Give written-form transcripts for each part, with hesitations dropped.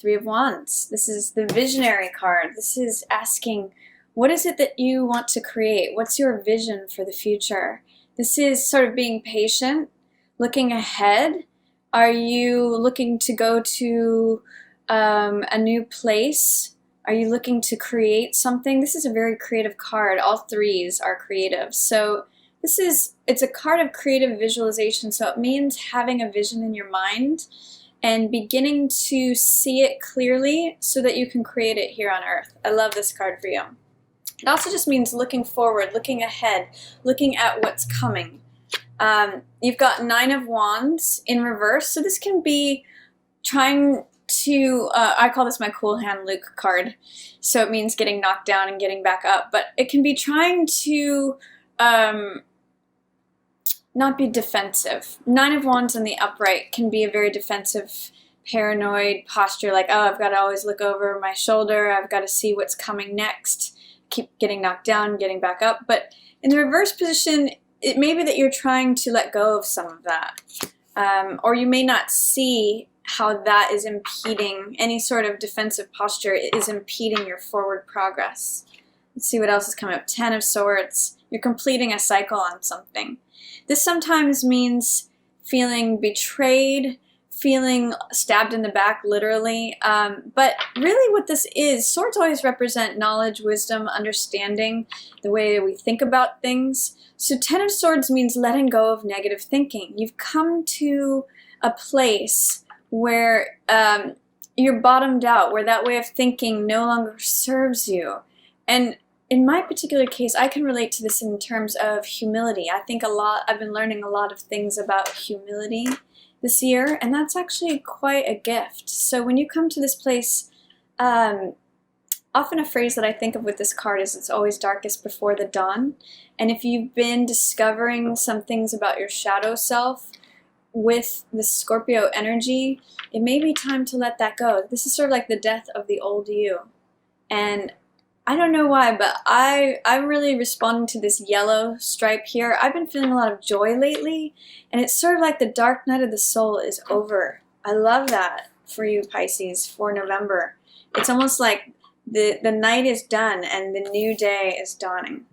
Three of Wands. This is the visionary card. This is asking, what is it that you want to create? What's your vision for the future? This is sort of being patient, looking ahead. Are you looking to go to a new place? Are you looking to create something? This is a very creative card. All threes are creative. So it's a card of creative visualization. So it means having a vision in your mind and beginning to see it clearly so that you can create it here on earth. I love this card for you. It also just means looking forward, looking ahead, looking at what's coming. You've got Nine of Wands in reverse. So this can be trying to, I call this my cool hand Luke card. So it means getting knocked down and getting back up. But it can be trying to not be defensive. Nine of Wands in the upright can be a very defensive, paranoid posture, like, oh, I've got to always look over my shoulder, I've got to see what's coming next, keep getting knocked down, getting back up. But in the reverse position, it may be that you're trying to let go of some of that. Or you may not see how that is impeding, any sort of defensive posture is impeding your forward progress. Let's see what else is coming up. Ten of Swords. You're completing a cycle on something. This sometimes means feeling betrayed, feeling stabbed in the back, literally. But really what this is, swords always represent knowledge, wisdom, understanding, the way we think about things. So Ten of Swords means letting go of negative thinking. You've come to a place where you're bottomed out, where that way of thinking no longer serves you. And in my particular case, I can relate to this in terms of humility. I think I've been learning a lot of things about humility this year, and that's actually quite a gift. So when you come to this place, often a phrase that I think of with this card is it's always darkest before the dawn. And if you've been discovering some things about your shadow self with the Scorpio energy, it may be time to let that go. This is sort of like the death of the old you. And I don't know why, but I'm really responding to this yellow stripe here. I've been feeling a lot of joy lately, and it's sort of like the dark night of the soul is over. I love that for you, Pisces, for November. It's almost like the night is done and the new day is dawning.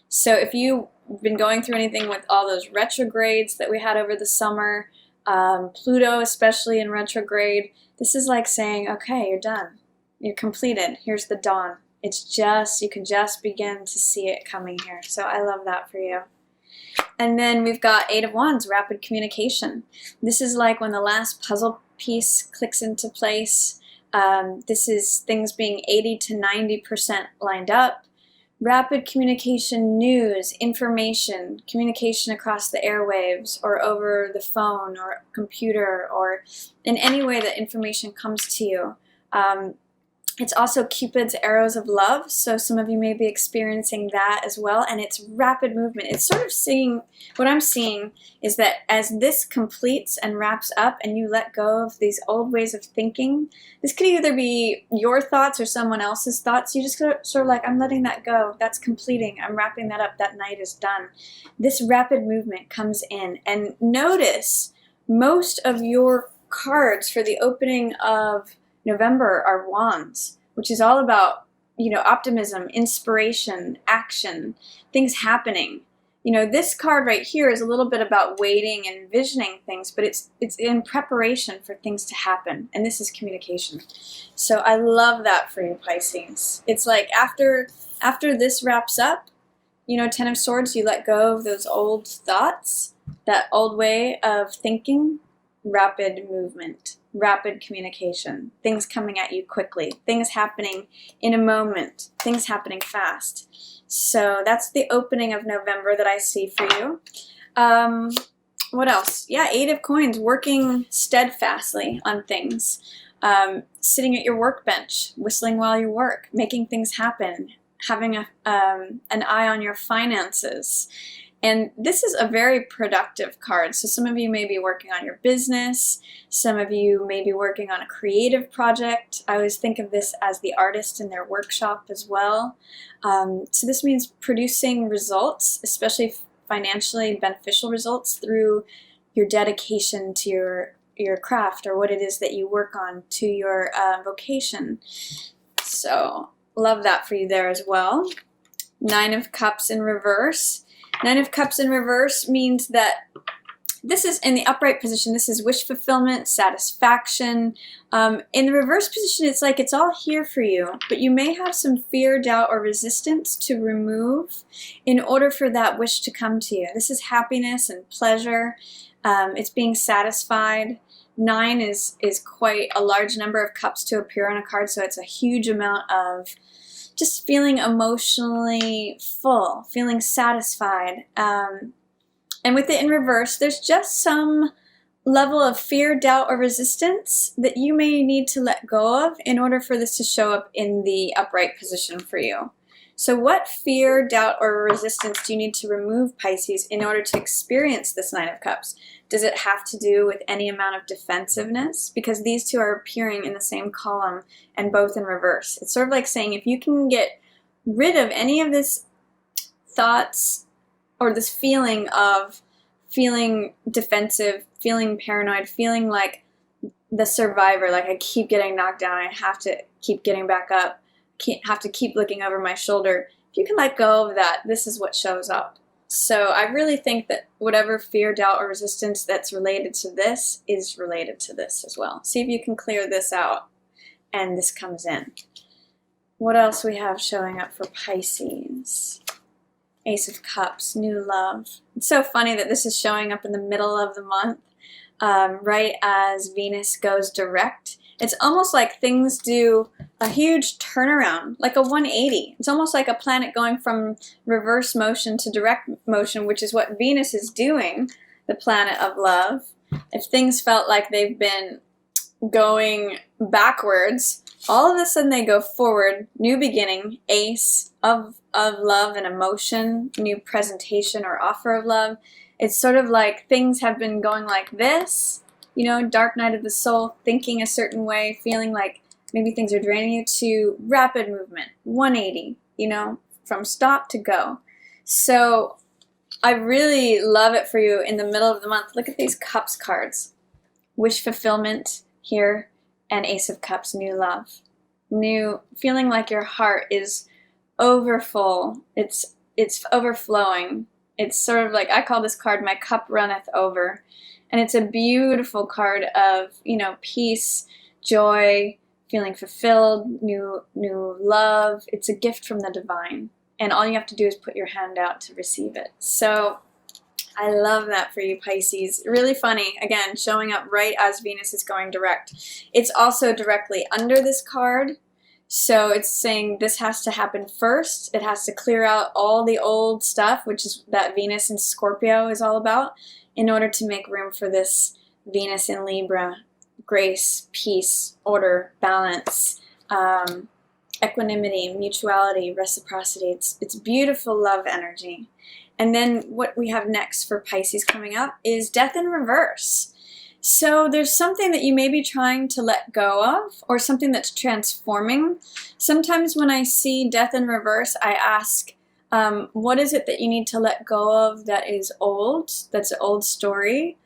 So if you've been going through anything with all those retrogrades that we had over the summer, Pluto especially in retrograde, this is like saying, okay, you're done. You're completed. Here's the dawn. It's just, you can just begin to see it coming here. So I love that for you. And then we've got Eight of Wands, rapid communication. This is like when the last puzzle piece clicks into place. This is things being 80 to 90% lined up. Rapid communication, news, information, communication across the airwaves or over the phone or computer or in any way that information comes to you. It's also Cupid's arrows of love, so some of you may be experiencing that as well, and it's rapid movement. It's sort of seeing, what I'm seeing is that as this completes and wraps up and you let go of these old ways of thinking, this could either be your thoughts or someone else's thoughts. You just sort of like, I'm letting that go. That's completing. I'm wrapping that up. That night is done. This rapid movement comes in, and notice most of your cards for the opening of November are Wands, which is all about, optimism, inspiration, action, things happening. This card right here is a little bit about waiting and envisioning things, but it's in preparation for things to happen, and this is communication. So I love that for you, Pisces. It's like after this wraps up, Ten of Swords, you let go of those old thoughts, that old way of thinking, rapid movement, rapid communication, things coming at you quickly, things happening in a moment, things happening fast. So that's the opening of November that I see for you. What else? Yeah, Eight of Coins, working steadfastly on things, sitting at your workbench, whistling while you work, making things happen, having an eye on your finances. And this is a very productive card. So some of you may be working on your business. Some of you may be working on a creative project. I always think of this as the artist in their workshop as well. So this means producing results, especially financially beneficial results, through your dedication to your your craft or what it is that you work on, to your vocation. So love that for you there as well. 9 of Cups in reverse. 9 of Cups in reverse means that this is in the upright position. This is wish fulfillment, satisfaction. In the reverse position, it's like it's all here for you, but you may have some fear, doubt, or resistance to remove in order for that wish to come to you. This is happiness and pleasure. It's being satisfied. 9 is quite a large number of cups to appear on a card, so it's a huge amount of just feeling emotionally full, feeling satisfied. And with it in reverse, there's just some level of fear, doubt, or resistance that you may need to let go of in order for this to show up in the upright position for you. So what fear, doubt, or resistance do you need to remove, Pisces, in order to experience this 9 of Cups? Does it have to do with any amount of defensiveness? Because these two are appearing in the same column and both in reverse. It's sort of like saying if you can get rid of any of this thoughts or this feeling of feeling defensive, feeling paranoid, feeling like the survivor, like I keep getting knocked down, I have to keep getting back up, have to keep looking over my shoulder. If you can let go of that, this is what shows up. So I really think that whatever fear, doubt, or resistance that's related to this is related to this as well. See if you can clear this out and this comes in. What else we have showing up for Pisces? Ace of Cups, new love. It's so funny that this is showing up in the middle of the month, right as Venus goes direct. It's almost like things do a huge turnaround, like a 180. It's almost like a planet going from reverse motion to direct motion, which is what Venus is doing, the planet of love. If things felt like they've been going backwards, all of a sudden they go forward, new beginning, ace of love and emotion, new presentation or offer of love. It's sort of like things have been going like this, you know, dark night of the soul, thinking a certain way, feeling like maybe things are draining you, to rapid movement, 180, you know, from stop to go. So I really love it for you in the middle of the month. Look at these Cups cards. Wish fulfillment here, and Ace of Cups, new love. New, feeling like your heart is overfull. It's overflowing. It's sort of like, I call this card my cup runneth over. And it's a beautiful card of, you know, peace, joy, feeling fulfilled, new love. It's a gift from the divine. And all you have to do is put your hand out to receive it. So I love that for you, Pisces. Really funny, again, showing up right as Venus is going direct. It's also directly under this card. So it's saying this has to happen first. It has to clear out all the old stuff, which is that Venus in Scorpio is all about, in order to make room for this Venus in Libra, grace, peace, order, balance, equanimity, mutuality, reciprocity. It's beautiful love energy. And then what we have next for Pisces coming up is death in reverse. So there's something that you may be trying to let go of, or something that's transforming. Sometimes when I see death in reverse, I ask, what is it that you need to let go of that is old, that's an old story?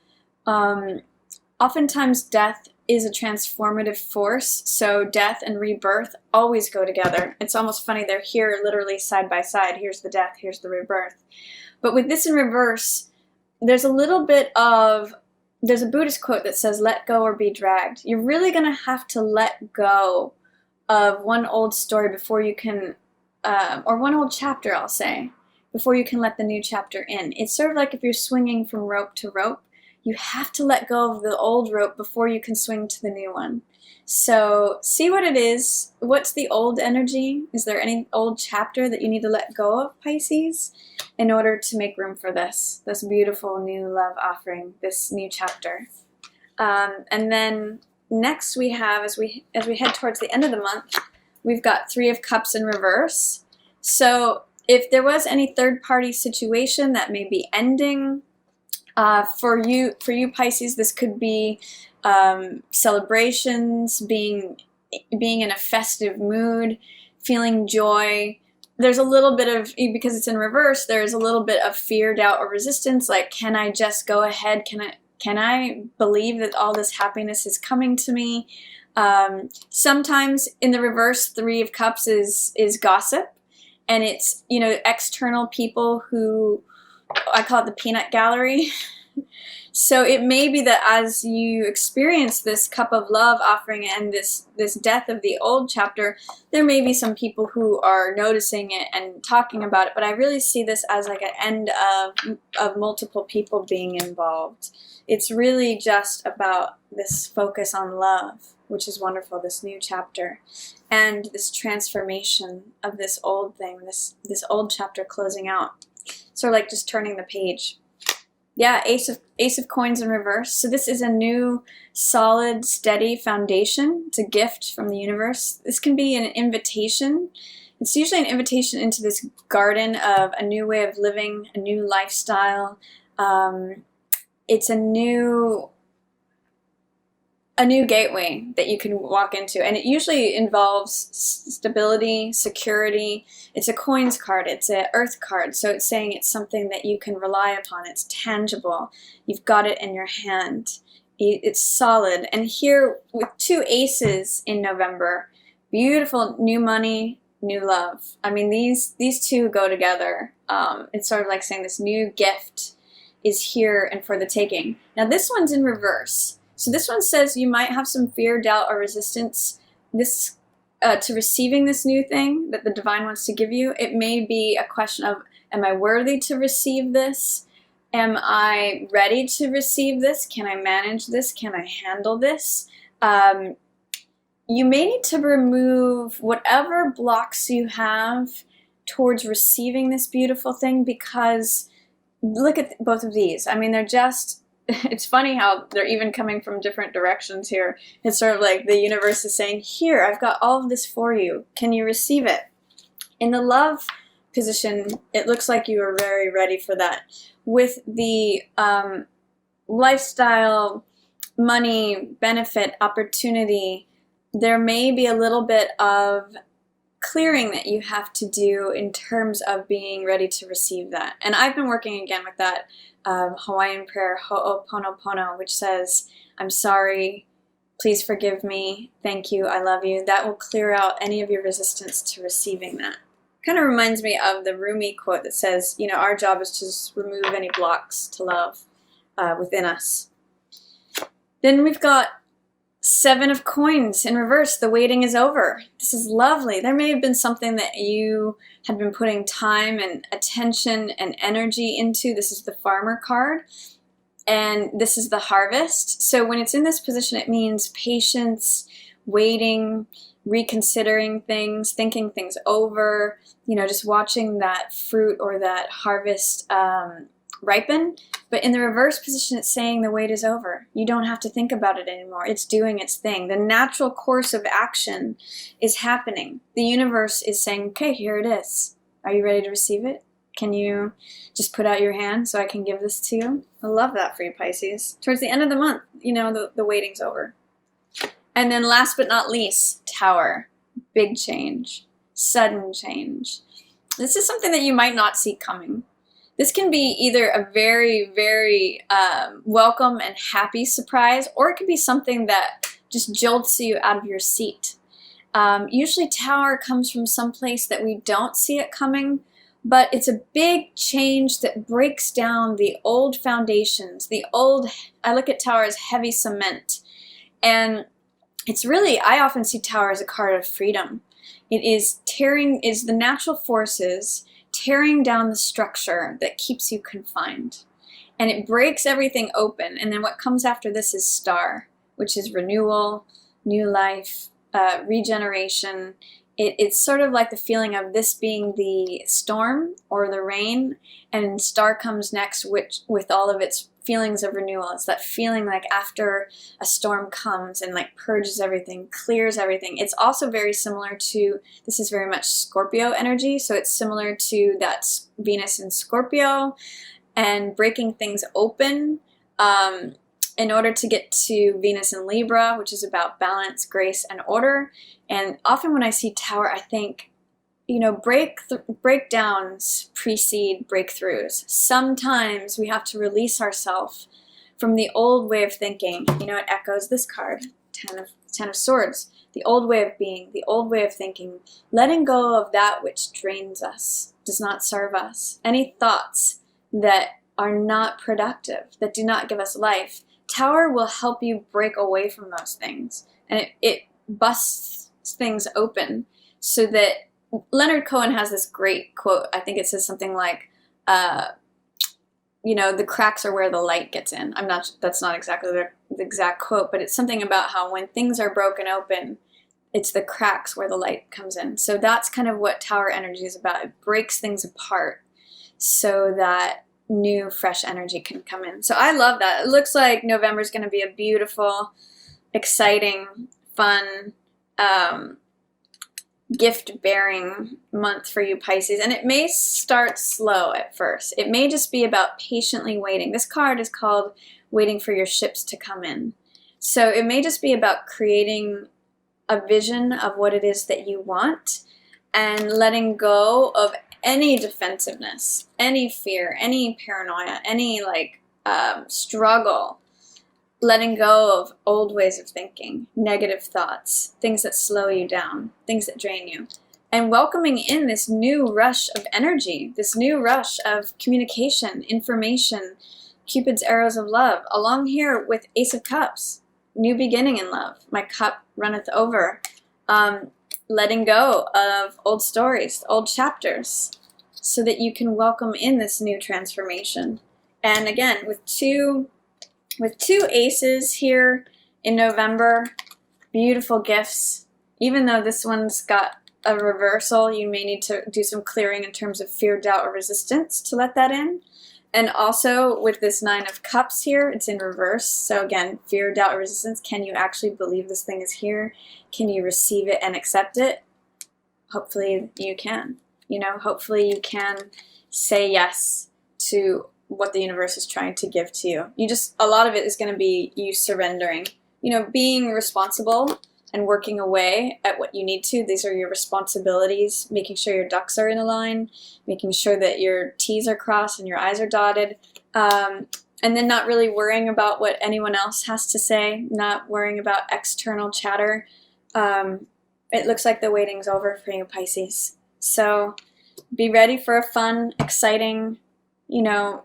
Oftentimes death is a transformative force, so death and rebirth always go together. It's almost funny, they're here literally side by side. Here's the death, here's the rebirth. But with this in reverse, there's a little bit of, there's a Buddhist quote that says, let go or be dragged. You're really going to have to let go of one old story before you can, or one old chapter, I'll say, before you can let the new chapter in. It's sort of like if you're swinging from rope to rope, you have to let go of the old rope before you can swing to the new one. So see what it is. What's the old energy? Is there any old chapter that you need to let go of, Pisces, in order to make room for this beautiful new love offering, this new chapter? And then next we have, as we head towards the end of the month, we've got 3 of Cups in reverse. So if there was any third-party situation that may be ending, for you Pisces, this could be celebrations, being in a festive mood, feeling joy. There's a little bit of, because it's in reverse, there's a little bit of fear, doubt, or resistance, like, can I just go ahead? Can I believe that all this happiness is coming to me? Sometimes in the reverse, 3 of Cups is gossip. And it's, you know, external people who, I call it the peanut gallery. So it may be that as you experience this cup of love offering and this death of the old chapter, there may be some people who are noticing it and talking about it. But I really see this as like an end of multiple people being involved. It's really just about this focus on love, which is wonderful, this new chapter, and this transformation of this old thing, this old chapter closing out. Sort of like just turning the page. Yeah, Ace of Coins in reverse. So this is a new, solid, steady foundation. It's a gift from the universe. This can be an invitation. It's usually an invitation into this garden of a new way of living, a new lifestyle. It's a new gateway that you can walk into, and it usually involves stability, security. It's a coins card, it's an earth card, so it's saying it's something that you can rely upon. It's tangible, you've got it in your hand, it's solid. And here with 2 aces in November, beautiful new money, new love. I mean, these 2 go together. It's sort of like saying this new gift is here and for the taking. Now this one's in reverse. So this one says you might have some fear, doubt, or resistance to receiving this new thing that the divine wants to give you. It may be a question of, am I worthy to receive this? Am I ready to receive this? Can I manage this? Can I handle this? You may need to remove whatever blocks you have towards receiving this beautiful thing, because look at both of these. I mean, they're just... It's funny how they're even coming from different directions here. It's sort of like the universe is saying, here, I've got all of this for you. Can you receive it? In the love position, it looks like you are very ready for that. With the lifestyle, money, benefit, opportunity, there may be a little bit of clearing that you have to do in terms of being ready to receive that. And I've been working again with that Hawaiian prayer, Ho'oponopono, which says, I'm sorry, please forgive me, thank you, I love you. That will clear out any of your resistance to receiving that. Kind of reminds me of the Rumi quote that says, you know, our job is to just remove any blocks to love within us. Then we've got 7 of Coins in reverse. The waiting is over. This is lovely. There may have been something that you had been putting time and attention and energy into. This is the Farmer card, and this is the Harvest. So when it's in this position, it means patience, waiting, reconsidering things, thinking things over, you know, just watching that fruit or that harvest ripen. But in the reverse position, it's saying the wait is over. You don't have to think about it anymore. It's doing its thing. The natural course of action is happening. The universe is saying, okay, here it is. Are you ready to receive it? Can you just put out your hand so I can give this to you? I love that for you, Pisces. Towards the end of the month, you know, the waiting's over. And then last but not least, Tower. Big change. Sudden change. This is something that you might not see coming. This can be either a very, very welcome and happy surprise, or it could be something that just jolts you out of your seat. Usually Tower comes from some place that we don't see it coming, but it's a big change that breaks down the old foundations, I look at Tower as heavy cement. And it's really, I often see Tower as a card of freedom. It is the natural forces tearing down the structure that keeps you confined. And it breaks everything open. And then what comes after this is Star, which is renewal, new life, regeneration. It's sort of like the feeling of this being the storm or the rain, and Star comes next with all of its feelings of renewal. It's that feeling like after a storm comes and like purges everything, clears everything. It's also very similar to, this is very much Scorpio energy, so it's similar to that Venus in Scorpio and breaking things open in order to get to Venus in Libra, which is about balance, grace, and order. And often when I see Tower, I think, you know, breakdowns precede breakthroughs. Sometimes we have to release ourselves from the old way of thinking. You know, it echoes this card, Ten of Swords. The old way of being, the old way of thinking, letting go of that which drains us, does not serve us. Any thoughts that are not productive, that do not give us life. Tower will help you break away from those things. And it busts things open so that Leonard Cohen has this great quote. I think it says something like, you know, the cracks are where the light gets in. That's not exactly the exact quote, but it's something about how when things are broken open, it's the cracks where the light comes in. So that's kind of what Tower energy is about. It breaks things apart so that new, fresh energy can come in. So I love that. It looks like November is going to be a beautiful, exciting, fun, gift-bearing month for you Pisces. And it may start slow at first. It may just be about patiently waiting. This card is called Waiting for Your Ships to Come In. So it may just be about creating a vision of what it is that you want and letting go of any defensiveness, any fear, any paranoia, any struggle, letting go of old ways of thinking, negative thoughts, things that slow you down, things that drain you, and welcoming in this new rush of energy, this new rush of communication, information, Cupid's arrows of love, along here with Ace of Cups, new beginning in love. My cup runneth over. Letting go of old stories, old chapters, so that you can welcome in this new transformation. And again, with two aces here in November, beautiful gifts. Even though this one's got a reversal, you may need to do some clearing in terms of fear, doubt, or resistance to let that in. And also with this Nine of Cups here, it's in reverse. So again, fear, doubt, or resistance. Can you actually believe this thing is here? Can you receive it and accept it? Hopefully you can. You know, hopefully you can say yes to what the universe is trying to give to you. A lot of it is going to be you surrendering. You know, being responsible and working away at what you need to. These are your responsibilities, making sure your ducks are in a line, making sure that your T's are crossed and your I's are dotted, and then not really worrying about what anyone else has to say, not worrying about external chatter. It looks like the waiting's over for you, Pisces. So be ready for a fun, exciting, you know,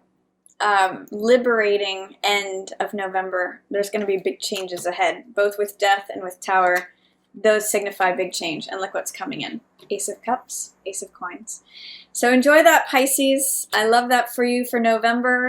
liberating end of November. There's going to be big changes ahead, both with Death and with Tower. Those signify big change. And look what's coming in. Ace of Cups, Ace of Coins. So enjoy that, Pisces. I love that for you for November.